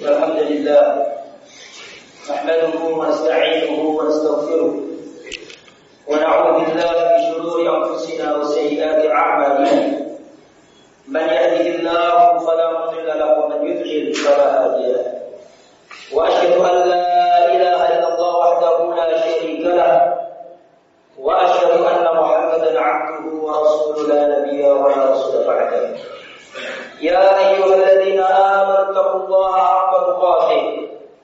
الحمد لله نحمده ونستعينه ونستغفره ونعوذ بالله من شرور أنفسنا وسيئات أعمالنا من يهده الله فلا مضل له ومن يضلل فلا هادي له وأشهد أن لا إله إلا الله وحده لا شريك له وأشهد أن محمدا عبده ورسوله لا نبي ولا رسول بعده يا أيها الذين آمنوا اتقوا الله حق تقاته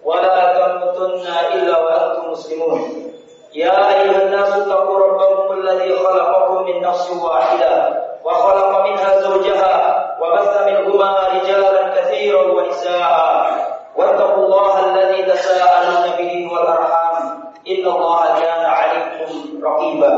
ولا تموتن إلا وأنتم مسلمون يا أيها الناس اتقوا ربكم الذي خلقكم من نفس واحدة وخلق منها زوجها وبث منهما رجالا كثيرا ونساء واتقوا الله الذي تساءلون به والأرحام إن الله كان عليكم رقيبا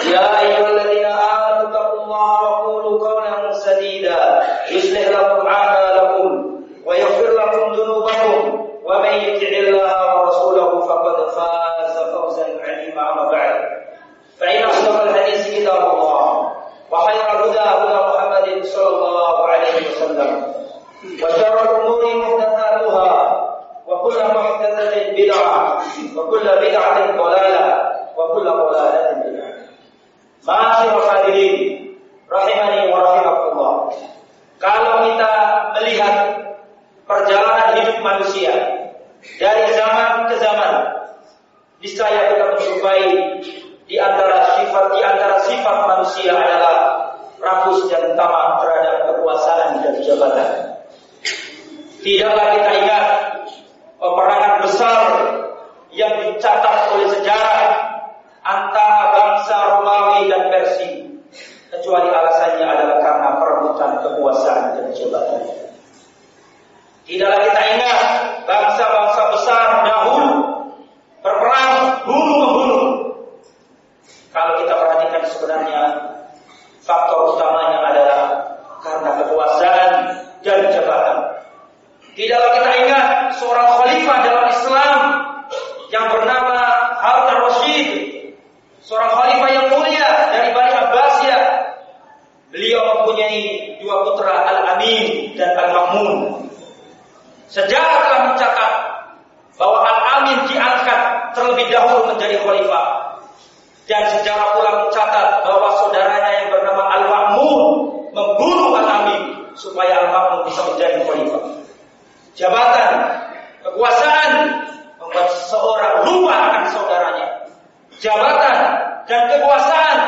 يا أيها الذين آمنوا اتقوا الله وقولوا قولا سديدا يصلح لكم أعمالكم ويغفر لكم ذنوبكم ومن يطع الله ورسوله فقد فاز فوزا عظيما أما بعد فإن أصدق الحديث كتاب الله وخير الهدى هدى محمد صلى الله عليه وسلم وشر الأمور محدثاتها وكل محدثة بدعة وكل بدعة ضلالة وكل ضلالة في النار. Ma'asyiral hadirin rahimani wa rahimakumullah. Kalau kita melihat perjalanan hidup manusia dari zaman ke zaman, niscaya kita menjumpai di antara sifat manusia adalah rakus dan tamak terhadap kekuasaan dan jabatan. Tidaklah kita ingat peperangan besar yang dicatat oleh sejarah antara bangsa Romawi dan Persia, kecuali alasannya adalah karena perebutan kekuasaan dan jabatan. Tidaklah kita ingat bangsa-bangsa besar dahulu berperang bunuh-membunuh. Kalau kita perhatikan sebenarnya faktor utamanya adalah karena kekuasaan dan jabatan. Tidaklah kita ingat seorang khalifah dalam Islam yang bernama Harun al-Rashid, seorang khalifah yang mulia dari Bani Abbasiyah. Beliau mempunyai dua putra, Al-Amin dan Al-Ma'mun. Sejarah telah mencatat bahwa Al-Amin diangkat terlebih dahulu menjadi khalifah, dan sejarah pula mencatat bahwa saudaranya yang bernama Al-Ma'mun membunuh Al-Amin supaya Al-Ma'mun bisa menjadi khalifah. Jabatan, kekuasaan membuat seseorang lupa akan saudaranya. Jabatan dan kekuasaan,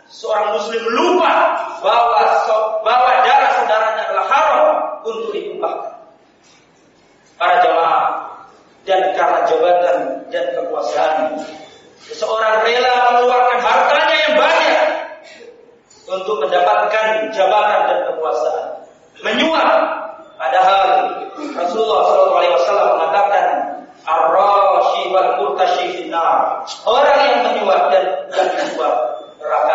seorang muslim lupa bahwa darah saudaranya adalah haram untuk ditumpahkan. Para jamaah, dan karena jabatan dan kekuasaan, seseorang rela mengeluarkan hartanya yang banyak untuk mendapatkan jabatan dan kekuasaan, menyuap. Padahal Rasulullah SAW mengatakan ar-rashi wal murtashi finnar, orang yang menyuap dan disuap neraka.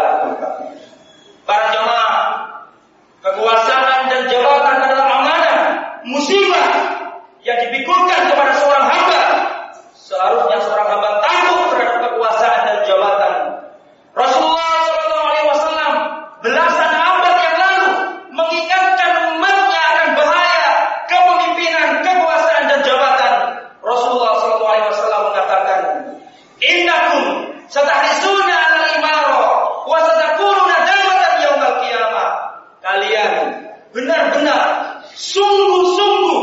Para jemaah, kekuasaan dan jabatan adalah amanah, musibah yang dipikulkan kepada seorang hamba. Seharusnya seorang hamba takut terhadap kekuasaan dan jabatan. Rasulullah SAW belasan abad yang lalu mengingatkan umatnya akan bahaya kepemimpinan, kekuasaan dan jabatan. Rasulullah SAW mengatakan, innakum satahrisuna ala imara wa satakununa damatan yaumal qiyamah. Kalian benar-benar sungguh-sungguh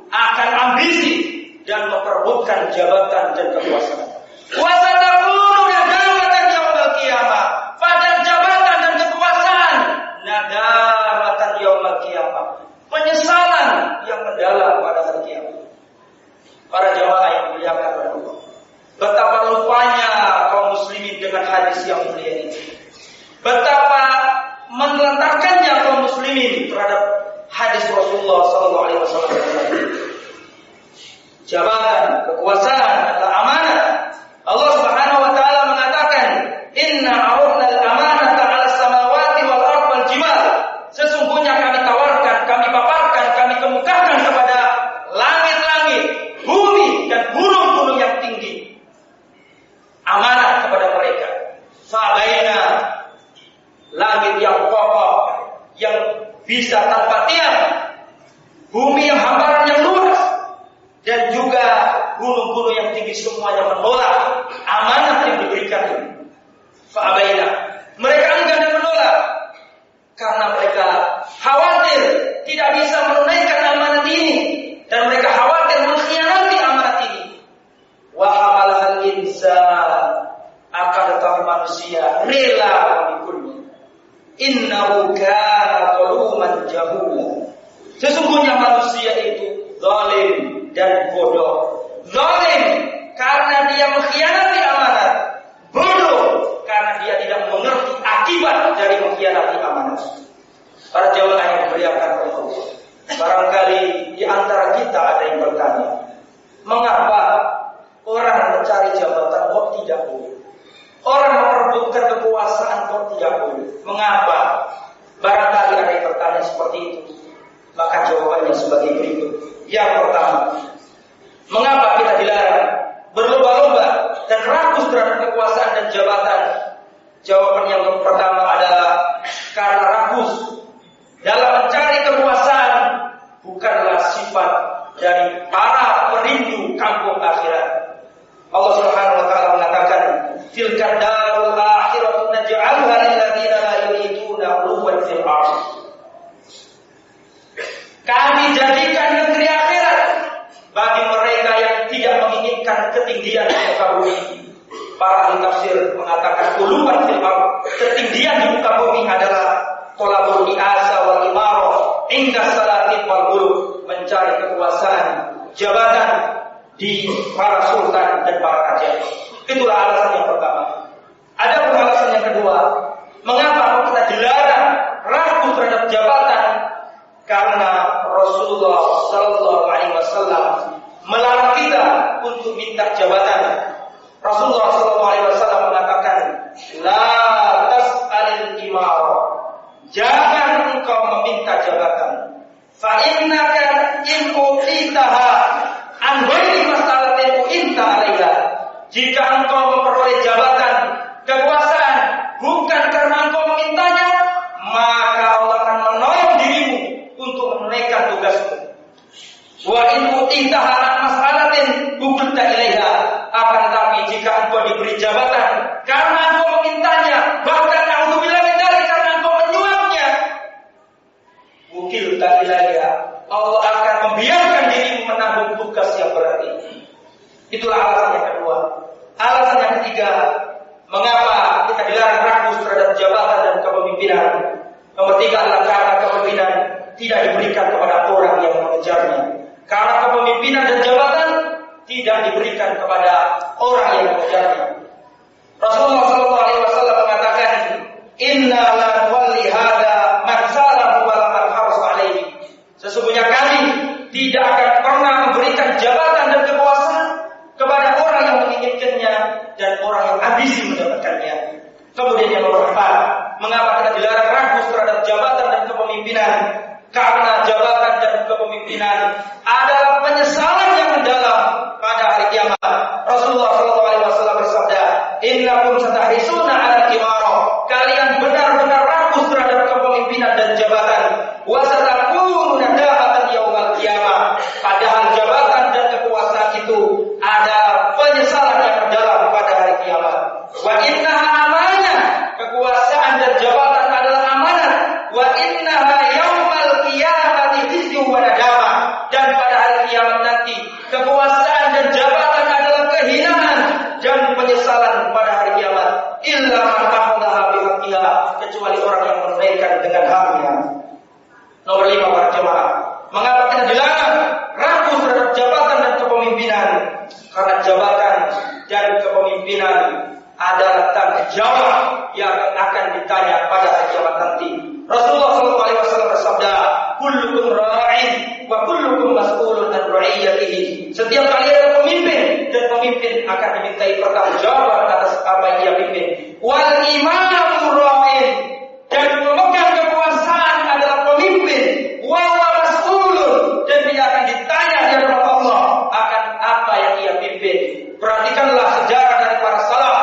akan ambisi dan memperebutkan jabatan dan kekuasaan. Wa satakununa damatan yaumal qiyamah. Pada jabatan dan kekuasaan, nadamatan yaumal qiyamah, penyesalan yang mendalam pada hari kiamat. Para jamaah yang dimuliakan oleh Allah, betapa lupanya kaum muslimin dengan hadis yang mulia ini. Betapa menelantarkannya kaum muslimin terhadap hadis Rasulullah SAW. Jabatan, kekuasaan adalah amanah. Allah Subhanahu wa taala mengatakan, "Inna 'aradna al-amanata 'ala samawati wal ardi wal jibal." Sesungguhnya kami tawarkan, kami paparkan, kami kemukakan kepada langit-langit, bumi dan gunung-gunung yang tinggi. Amanah kepada mereka. Fabaina, langit yang kokoh, yang bisa tanpa tiang, bumi yang hamparan yang luas, gunung-gunung yang tinggi semuanya menolak amanah yang diberikan ini. Fa'abaina. Mereka enggan dan menolak karena mereka khawatir tidak bisa menunaikan amanat ini dan mereka khawatir mengkhianati amanat ini. Wa hamalahal insan, akan tetapi manusia rela memikulnya. Innahu kana zaluman jahula. Sesungguhnya manusia itu zalim dan bodoh. Zalim karena dia mengkhianati amanat. Bodoh karena dia tidak mengerti akibat dari mengkhianati amanat. Para jamaah yang dimuliakan oleh Allah, barangkali di antara kita ada yang bertanya, mengapa orang mencari jabatan kok tidak boleh? Orang merebutkan kekuasaan kok tidak boleh? Mengapa? Barangkali ada yang bertanya seperti itu. Maka jawabannya sebagai berikut. Yang pertama, mengapa kita dilarang berlomba-lomba dan rakus terhadap kekuasaan dan jabatan? Jawaban yang pertama adalah karena rakus dalam mencari kekuasaan bukanlah sifat dari para perindu kampung akhirat. Allah Subhanahu wa taala mengatakan, "Tilka darul akhiratu naj'alha lil ladzina la yuriduna 'uluwan fil ardh." Kami jadikan negeri akhirat bagi mereka yang tidak menginginkan ketinggian di muka bumi. Para ahli tafsir mengatakan 'uluwan fil ardh, ketinggian di muka bumi adalah talabul ri'asa wal imarah inda salatin wal muluk, mencari kekuasaan, jabatan di para sultan dan para raja. Itulah alasan yang pertama. Ada pun alasan yang kedua, mengapa kita dilarang rakus terhadap jabatan? Karena Rasulullah Sallallahu Alaihi Wasallam melarang kita untuk minta jabatan. Rasulullah Sallallahu Alaihi Wasallam mengatakan, la tas'alil imarah, jangan engkau meminta jabatan. Fa innaka in utitaha an ghairi mas'alatin inta alaiha. Jika engkau memperoleh jabatan, kekuasaan bukan karena engkau memintanya, maka Allah akan menolong dirimu untuk menunaikan tugasmu. Wa in utitaha an mas'alatin bukulta ilaiha. Akan tapi jika engkau diberi jabatan karena engkau memintanya, bahkan naudzubillah min dzalik, karena engkau menyuapnya, bukulta ilaiha, Allah akan membiarkan dirimu menanggung tugas yang berat ini. Itulah alasan yang kedua. Alasan yang ketiga, mengapa kita dilarang rakus terhadap jabatan dan kepemimpinan? Nomor tiga adalah karena kepemimpinan tidak diberikan kepada orang yang mengejarnya. Karena kepemimpinan dan jabatan tidak diberikan kepada orang yang mengejarnya. Rasulullah SAW mengatakan, Inna la nuwalli hadha man salahu wa la man harasa alaihi. Sesungguhnya kami tidak akan pernah memberikan jabatan dan kekuasaan kepada orang yang menginginkannya dan orang yang ambisi mendapatkannya. Kemudian yang nomor 4, mengapa kita dilarang rakus terhadap jabatan dan kepemimpinan? Karena jabatan dan kepemimpinan adalah penyesalan yang mendalam pada hari kiamat. Rasulullah SAW bersabda, Innakum satahrisuna 'ala al-imarah. Kalian benar-benar rakus terhadap kepemimpinan dan jabatan. Wa satakunu nadamatan yaumal qiyamah. Padahal jabatan dan kekuasaan itu ada penyesalan yang mendalam pada hari kiamat. Wa innaha amanah. Kekuasaan dan jabatan adalah amanah. Wa innaha yaumal qiyamati khizyun wa nadamah. Dan pada hari kiamat nanti kekuasaan dan jabatan adalah kehinaan dan penyesalan pada hari kiamat. Illa man akhadha bihaqqiha, kecuali orang yang menunaikan dengan haknya. Nomor 5 para jemaah, mengapa kita dilarang rakus terhadap jabatan dan kepemimpinan? Karena jabatan dan kepemimpinan adalah tanggung jawab yang akan ditanya pada hari kiamat nanti. Rasulullah SAW bersabda, kullukum ra'in wa kullukum mas'ulun an ra'iyatihi. Setiap kalian adalah pemimpin dan pemimpin akan dimintai pertanggungjawaban atas apa yang dia pimpin. Wal imamu ra'in, dan pemegang kekuasaan adalah pemimpin. Wa mas'ulun, dan dia akan ditanya di hadapan Allah akan apa yang ia pimpin. Perhatikanlah sejarah dari para salaf,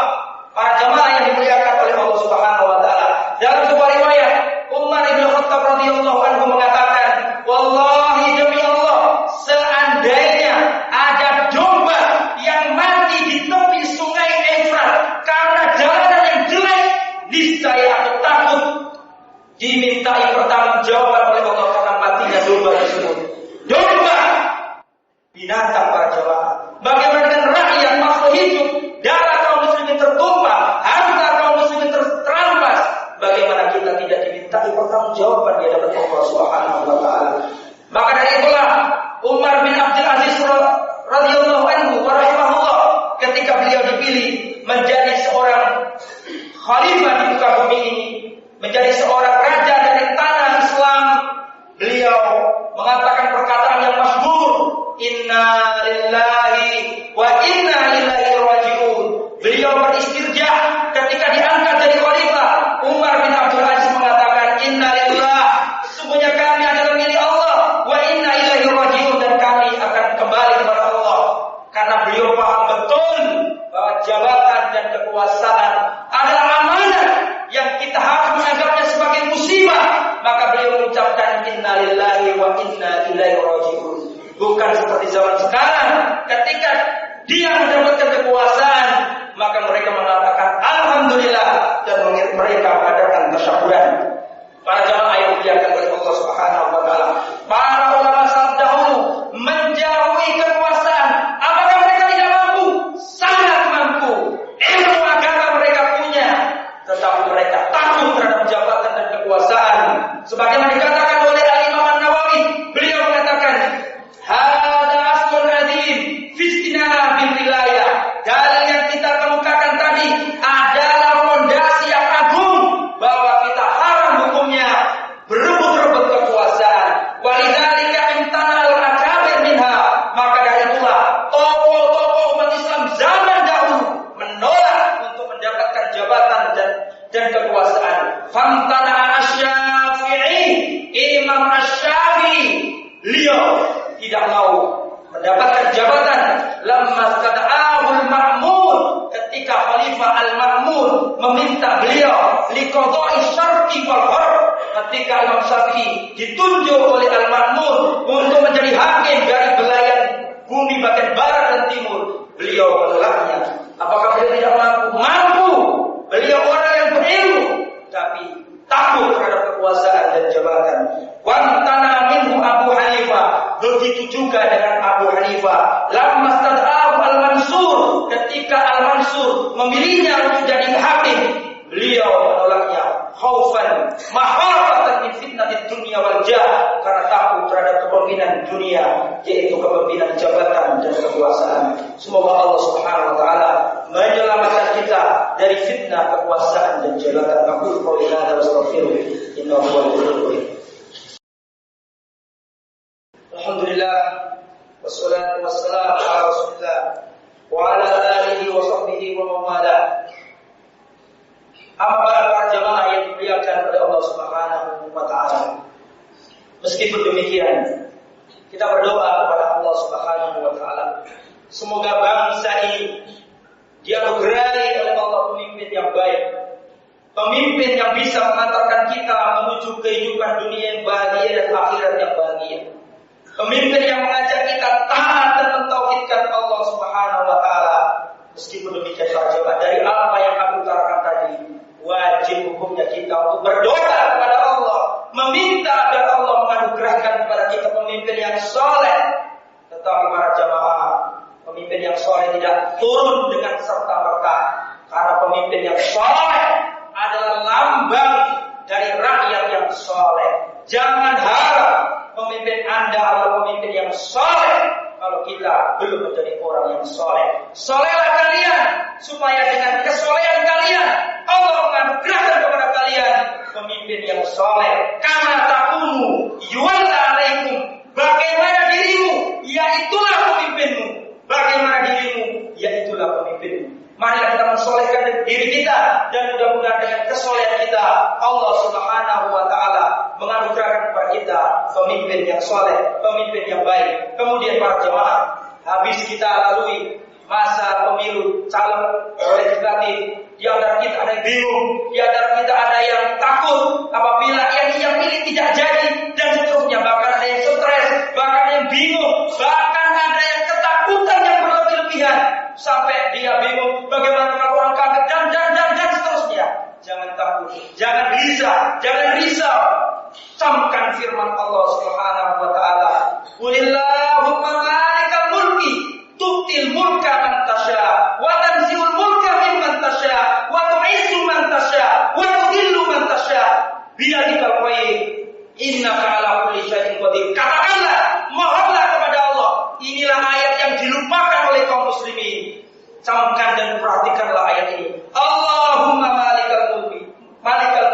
para jamaah yang dimuliakan oleh Allah Subhanahu wa taala. Dalam sebuah riwayat, Umar bin Khattab radhiyallahu anhu mengatakan, wallahi demi Allah, seandainya ada domba dimintai pertanggungjawaban oleh Allah karena matinya domba tersebut. Domba, binatang para jamaah. Bagaimana dengan rakyat makhluk hidup, darah kaum muslimin tertumpah, harta kaum muslimin terampas. Bagaimana kita tidak dimintai pertanggungjawaban di hadapan Allah Subhanahu wa taala? Maka dari itulah Umar bin Abdul Aziz radhiyallahu anhu wa rahimahullah, ketika beliau dipilih menjadi seorang khalifah di muka bumi ini, menjadi seorang raja dari tanah Islam, beliau mengatakan perkataan yang masyhur, inna lillahi wa inna ilaihi raji'un. Beliau beristirja ketika diangkat jadi khalifah. Umar bin Abdul Aziz mengatakan, inna lillah, sesungguhnya kami adalah milik Allah, wa inna ilaihi raji'un, dan kami akan kembali kepada Allah. Karena beliau paham betul bahwa jabatan dan kekuasaan adalah amanah yang kita harus menganggapnya sebagai musibah. Maka beliau mengucapkan inna lillahi wa inna ilaihi raji'un. Bukan seperti zaman sekarang, ketika dia mendapatkan kekuasaan, maka mereka mengatakan alhamdulillah, dan mereka mengadakan tasyakuran. Para jamaah yang dimuliakan oleh Allah Subhanahu wa taala, para ulama salaf dahulu menjauhi kekuasaan. Apakah mereka tidak mampu? Sangat mampu. Ilmu agama mereka punya, tetapi mereka takut terhadap jabatan dan kekuasaan. Sebagaimana dikatakan oleh Al-Imam An-Nawawi, beliau mengatakan, hada aslun adzim fi istinah bil wilayah. Dalil yang kita kemukakan tadi adalah fondasi yang agung bahwa kita haram hukumnya berebut-rebut kekuasaan. Walidzalika imtanal akabir minha. Maka dari itulah tokoh-tokoh umat Islam zaman dahulu menolak untuk mendapatkan jabatan dan kekuasaan. Famtana Asy-Syafi'i, Imam Asy-Syafi'i, beliau tidak mau mendapatkan jabatan. Lamma qada'ahul Ma'mun, ketika Khalifah Al-Ma'mun meminta beliau liqada'i syarqi wal gharb, ketika Imam Syafi'i ditunjuk oleh Al-Ma'mun untuk menjadi hakim dari belayan bumi bagian barat dan timur, beliau menolaknya. Apakah beliau tidak mampu? Mampu. Beliau orang yang berilmu, tapi takut terhadap kekuasaan dan jabatan. Wantana minhu Abu Hanifah, begitu juga dengan Abu Hanifah. Lamma stad'ahu Al-Mansur, ketika Al-Mansur memilihnya untuk jadi hakim, beliau menolaknya. Khaufan mahafatan min fitnatid dunya wal jah, karena takut terhadap kepemimpinan dunia, yaitu kepemimpinan jabatan dan kekuasaan. Semoga Allah Subhanahu wa taala menyelamatkan kita dari fitnah kekuasaan dan jabatan. Aku qouli hadza wa astaghfiruh, innahu huwal ghafurur rahim. Alhamdulillah, wassalatu wassalamu ala Rasulillah wa ala alihi wa sahbihi wa mawala. Apa para jamaah yang dimuliakan oleh Allah Subhanahu wa taala. Meskipun demikian, kita berdoa kepada Allah Subhanahu wa taala, semoga bangsa ini dianugerahi oleh Allah pemimpin yang baik, pemimpin yang bisa mengantarkan kita menuju kehidupan dunia yang bahagia dan akhirat yang bahagia. Pemimpin yang mengajak kita taat dan mentauhidkan Allah Subhanahu wa taala. Meskipun demikian para jemaah, dari apa yang aku utarakan tadi, wajib hukumnya kita untuk berdoa kepada Allah, meminta agar Allah menganugerahkan kepada kita pemimpin yang soleh. Tetapi para jemaah, pemimpin yang soleh tidak turun dengan serta-merta, karena pemimpin yang soleh adalah lambang dari rakyat yang soleh. Jangan harap pemimpin Anda adalah pemimpin yang soleh kalau kita belum menjadi orang yang soleh. Solehlah kalian, supaya dengan kesolehan kalian Allah menganugerahkan kepada kalian pemimpin yang soleh. Kama takunu yuwalla alaikum, bagaimana dirimu, yaitulah pemimpinmu. Bagaimana dirimu, yaitulah pemimpinmu. Marilah kita mensolehkan diri kita, dan mudah-mudahan dengan kesolehan kita Allah Subhanahu wa taala menganugerahkan kepada kita pemimpin yang soleh, pemimpin yang baik. Kemudian para jemaah, habis kita lalui masa pemilu calon legislatif, di antara kita ada yang bingung, di antara kita ada yang takut apabila yang ia pilih tidak jadi, dan seterusnya. Bahkan ada yang stres, bahkan ada yang bingung, bahkan ada yang ketakutan yang berlebih-lebihan sampai dia bingung bagaimana kalau orang kaget dan seterusnya. Jangan takut, jangan gelisah, jangan risau. firman Allah Subhanahu wa taala, "Qulillahumma malikal mulki tu'til mulka man tasya wa tanzi'ul mulka mimman tasya wa tu'izzu man tasya wa tudhillu man tasya biyadikal khair innaka 'ala kulli syai'in qadir." Katakanlah, mohonlah kepada Allah. Inilah ayat yang dilupakan oleh kaum muslimin. Camkan dan perhatikanlah ayat ini. Allahumma malikal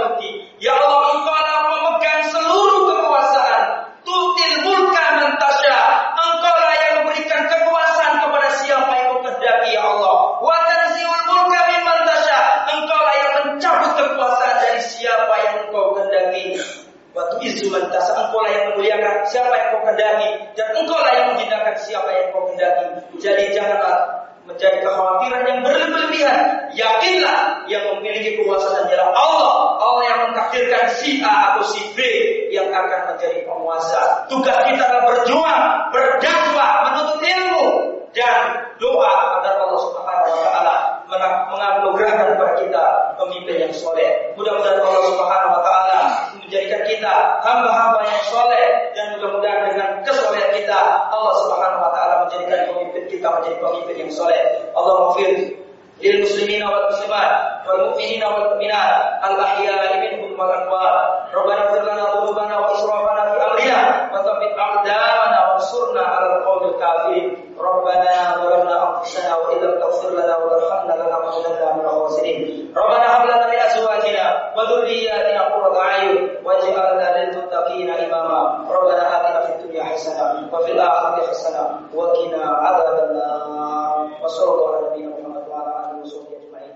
mulki, ya Allah, Engkau lah pemegang seluruh kekuasaan. Tu'til mulka man tasya, Engkau lah yang memberikan kekuasaan kepada siapa yang Kau kehendaki, ya Allah. Wa tanzi'ul mulka mimman tasya, Engkau lah yang mencabut kekuasaan dari siapa yang Engkau kehendaki. Wa tu'izzu man tasya, Engkau lah yang memuliakan siapa yang Kau kehendaki, dan Engkau lah yang menghinakan siapa yang Kau kehendaki. Jadi janganlah menjadi kekhawatiran yang berlebihan. Yakinlah yang memiliki kekuasaan adalah Allah. Allah yang mentakdirkan si A atau si B yang akan menjadi penguasa. Tugas kita adalah berjuang, berdakwah, menuntut ilmu dan doa agar Allah Subhanahu wa taala menganugerahkan kepada kita pemimpin yang soleh. Mudah-mudahan Allah Subhanahu wa taala menjadikan kita hamba-hamba yang soleh, dan mudah-mudahan dengan kesolehan kita Allah Subhanahu wa taala menjadikan pemimpin kita menjadi pemimpin yang soleh. Allahumma ighfir lil muslimina wal muslimat wal mu'minina wal mu'minat al ahya'i minhum wal amwat. Rabbana ighfir lana dhunubana wa israfana fi amrina wa thabbit aqdamana wansurna 'alal qawmil kafirin. Rabbana zalamna anfusana wa illam taghfir lana wa tarhamna lanakunanna minal khasirin. Rabbana hab lana min azwajina wa dhurriyyatina qurrata a'yun waj'alna lil muttaqina imama. Rabbana atina fid dunya hasanah wa fil akhirati hasanah wa qina adzabannar. Wa sallallahu ala nabiyyina Muhammad wa ala alihi wa sahbihi ajma'in.